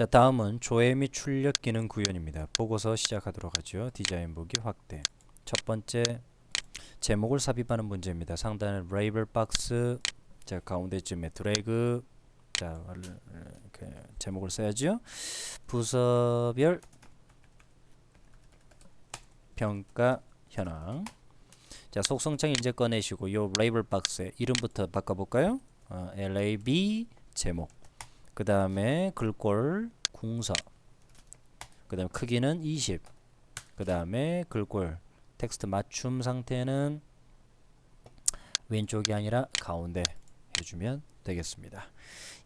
자, 다음은 조회 및 출력 기능 구현입니다. 보고서 시작하도록 하죠. 디자인 보기 확대. 첫 번째, 제목을 삽입하는 문제입니다. 상단에 레이블 박스, 자 가운데쯤에 드래그, 자 이렇게 제목을 써야죠. 부서별 평가 현황. 자, 속성창 이제 꺼내시고 요 레이블 박스의 이름부터 바꿔볼까요? LAB 제목. 그 다음에 글꼴 궁서. 그 다음에 크기는 20. 그 다음에 글꼴 텍스트 맞춤 상태는 왼쪽이 아니라 가운데 해주면 되겠습니다.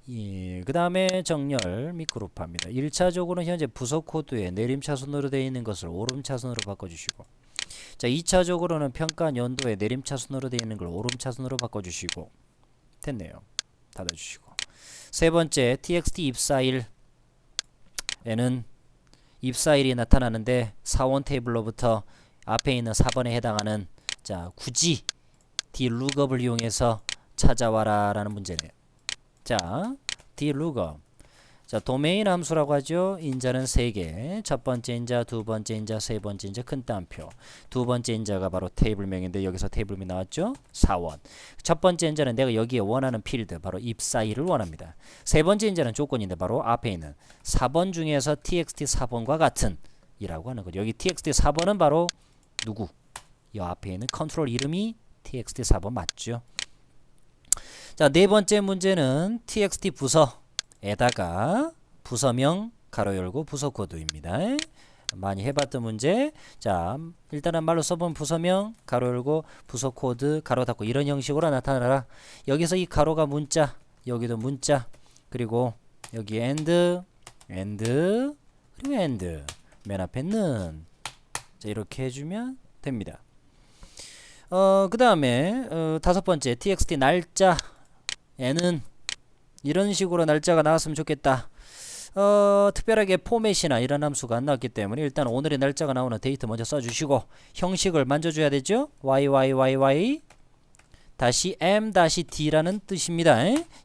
그 다음에 정렬 및 그룹화입니다. 1차적으로는 현재 부서 코드에 내림차순으로 되어 있는 것을 오름차순으로 바꿔주시고, 자 2차적으로는 평가 연도에 내림차순으로 되어 있는 걸 오름차순으로 바꿔주시고, 됐네요. 닫아주시고, 세 번째 txt 입사일에는 입사일이 나타나는데 사원 테이블로부터 앞에 있는 4번에 해당하는, 자 굳이 dlookup을 이용해서 찾아와라 라는 문제네요. 자 dlookup, 자 도메인 함수라고 하죠. 인자는 3개, 첫 번째 인자, 두 번째 인자, 세 번째 인자 큰 따옴표. 두 번째 인자가 바로 테이블명인데 여기서 테이블명이 나왔죠. 사원. 첫 번째 인자는 내가 여기에 원하는 필드, 바로 입사일을 원합니다. 세 번째 인자는 조건인데 바로 앞에 있는 4번 중에서 txt 4번과 같은 이라고 하는 거죠. 여기 txt 4번은 바로 누구? 이 앞에 있는 컨트롤 이름이 txt 4번 맞죠. 자, 네 번째 문제는 txt 부서에다가 부서명 가로 열고 부서 코드입니다. 많이 해봤던 문제. 자, 일단은 말로 써본 부서명 가로 열고 부서 코드 가로 닫고 이런 형식으로 나타나라. 여기서 이 가로가 문자, 여기도 문자, 그리고 여기 and 그리고 and 맨 앞에는, 자 이렇게 해주면 됩니다. 그 다음에 다섯 번째 txt 날짜에는 이런 식으로 날짜가 나왔으면 좋겠다. 특별하게 포맷이나 이런 함수가 안 나왔기 때문에 일단 오늘의 날짜가 나오는 데이트 먼저 써주시고, 형식을 만져줘야 되죠. YYYY 다시 M 다시 D라는 뜻입니다.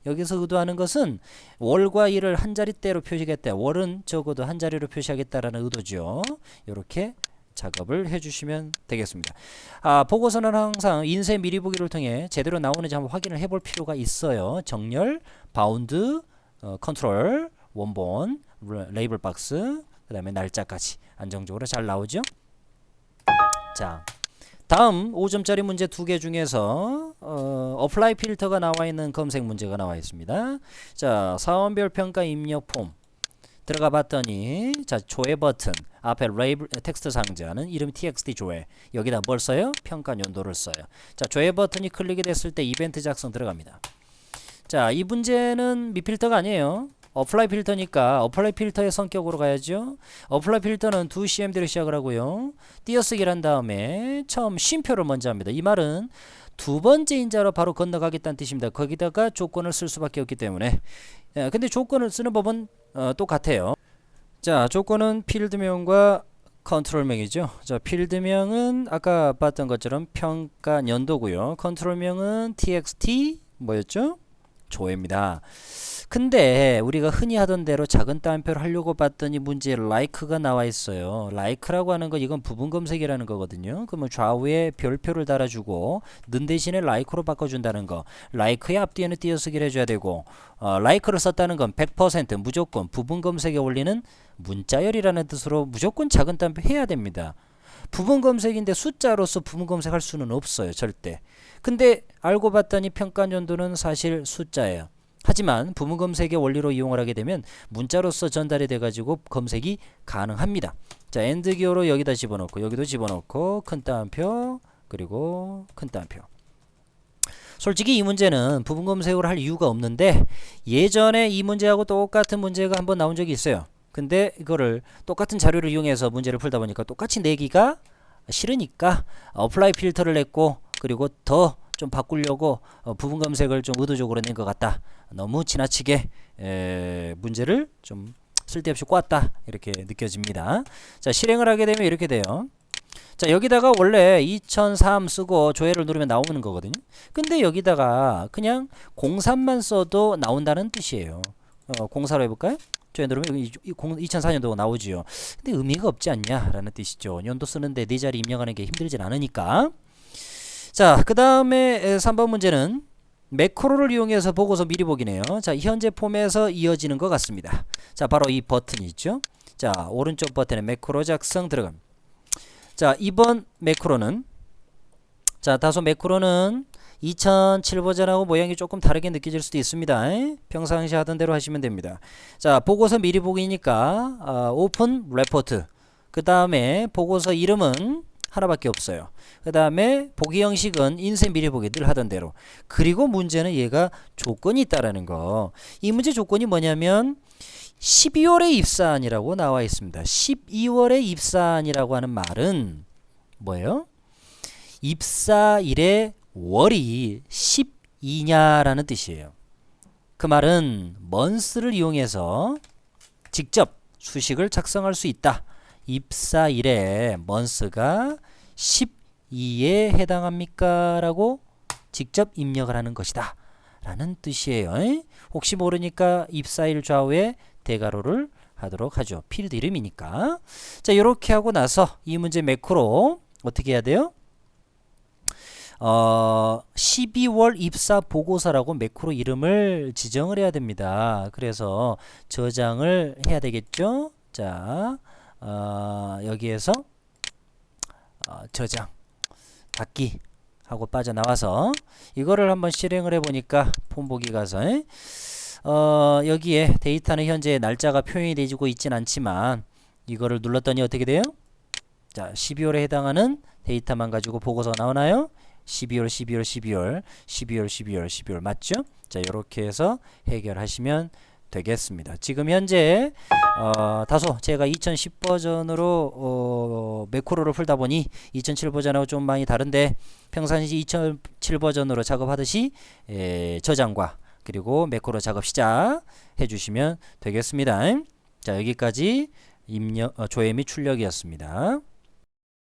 여기서 의도하는 것은 월과 일을 한 자리대로 표시하겠다. 월은 적어도 한 자리로 표시하겠다라는 의도죠. 이렇게 작업을 해주시면 되겠습니다. 보고서는 항상 인쇄 미리 보기를 통해 제대로 나오는지 한번 확인을 해볼 필요가 있어요. 정렬, 바운드, 컨트롤, 원본, 레이블 박스, 그 다음에 날짜까지 안정적으로 잘 나오죠. 자, 다음 5점짜리 문제 2개 중에서 어플라이 필터가 나와 있는 검색 문제가 나와 있습니다. 자, 사원별 평가 입력 폼 들어가 봤더니, 자 조회 버튼 앞에 레이블 텍스트 상자는 이름이 txt 조회, 여기다 뭘 써요? 평가 연도를 써요. 자, 조회 버튼이 클릭이 됐을 때 이벤트 작성 들어갑니다. 자, 이 문제는 미필터가 아니에요. 어플라이 필터니까 어플라이 필터의 성격으로 가야죠. 어플라이 필터는 2CMD로 시작을 하고요. 띄어쓰기를 한 다음에 처음 쉼표를 먼저 합니다. 이 말은 두 번째 인자로 바로 건너가겠다는 뜻입니다. 거기다가 조건을 쓸 수밖에 없기 때문에. 근데 조건을 쓰는 법은 똑같아요. 자, 조건은 필드명과 컨트롤명이죠. 자, 필드명은 아까 봤던 것처럼 평가 연도고요. 컨트롤명은 txt 뭐였죠? 조회입니다. 근데 우리가 흔히 하던 대로 작은 따옴표를 하려고 봤더니 문제에 like가 나와 있어요. like라고 하는 건 이건 부분 검색이라는 거거든요. 그러면 좌우에 별표를 달아주고 는 대신에 like로 바꿔준다는 거. like의 앞뒤에는 띄어쓰기를 해줘야 되고, like를 썼다는 건 100% 무조건 부분 검색에 올리는 문자열이라는 뜻으로 무조건 작은 따옴표 해야 됩니다. 부분 검색인데 숫자로서 부분 검색할 수는 없어요. 절대. 근데 알고 봤더니 평가 연도는 사실 숫자예요. 하지만 부분 검색의 원리로 이용을 하게 되면 문자로서 전달이 돼가지고 검색이 가능합니다. 자, 엔드 기호로 여기다 집어넣고 여기도 집어넣고 큰 따옴표 그리고 큰 따옴표. 솔직히 이 문제는 부분 검색을 할 이유가 없는데 예전에 이 문제하고 똑같은 문제가 한번 나온 적이 있어요. 근데 이거를 똑같은 자료를 이용해서 문제를 풀다 보니까 똑같이 내기가 싫으니까 어플라이 필터를 냈고, 그리고 더 좀 바꾸려고 부분 검색을 좀 의도적으로 낸 것 같다. 너무 지나치게 문제를 좀 쓸데없이 꼬았다. 이렇게 느껴집니다. 자, 실행을 하게 되면 이렇게 돼요. 자, 여기다가 원래 2003 쓰고 조회를 누르면 나오는 거거든요. 근데 여기다가 그냥 03만 써도 나온다는 뜻이에요. 04로 해볼까요? 조회 누르면 2004년도가 나오지요. 근데 의미가 없지 않냐라는 뜻이죠. 연도 쓰는데 네 자리 입력하는 게 힘들진 않으니까. 자, 그 다음에 3번 문제는 매크로를 이용해서 보고서 미리 보기네요. 자, 현재 폼에서 이어지는 것 같습니다. 자, 바로 이 버튼이 있죠. 자, 오른쪽 버튼에 매크로 작성 들어갑니다. 자, 이번 매크로는, 자, 다소 매크로는 2007 버전하고 모양이 조금 다르게 느껴질 수도 있습니다. 평상시 하던 대로 하시면 됩니다. 자, 보고서 미리 보기니까 오픈 레포트, 그 다음에 보고서 이름은 하나밖에 없어요. 그 다음에 보기 형식은 인쇄 미리 보기 늘 하던 대로. 그리고 문제는 얘가 조건이 있다라는 거. 이 문제 조건이 뭐냐면 12월에 입사한이라고 나와 있습니다. 12월에 입사한이라고 하는 말은 뭐예요? 입사일의 월이 12냐라는 뜻이에요. 그 말은 month를 이용해서 직접 수식을 작성할 수 있다. 입사일의 month가 12에 해당합니까? 라고 직접 입력을 하는 것이다 라는 뜻이에요. 혹시 모르니까 입사일 좌우에 대괄호를 하도록 하죠. 필드 이름이니까. 자, 이렇게 하고 나서 이 문제 매크로 어떻게 해야 돼요? 12월 입사 보고서라고 매크로 이름을 지정을 해야 됩니다. 그래서 저장을 해야 되겠죠. 자, 여기에서 저장 닫기 하고 빠져나와서 이거를 한번 실행을 해보니까 폼 보기 가서 여기에 데이터는 현재 날짜가 표현이 되지고 있진 않지만 이거를 눌렀더니 어떻게 돼요? 자, 12월에 해당하는 데이터만 가지고 보고서가 나오나요? 12월 맞죠? 자, 이렇게 해서 해결하시면 되겠습니다. 지금 현재 다소 제가 2010 버전으로 매크로를 풀다 보니 2007 버전하고 좀 많이 다른데 평상시 2007 버전으로 작업하듯이 저장과 그리고 매크로 작업 시작해 주시면 되겠습니다. 자, 여기까지 조회 및 출력이었습니다.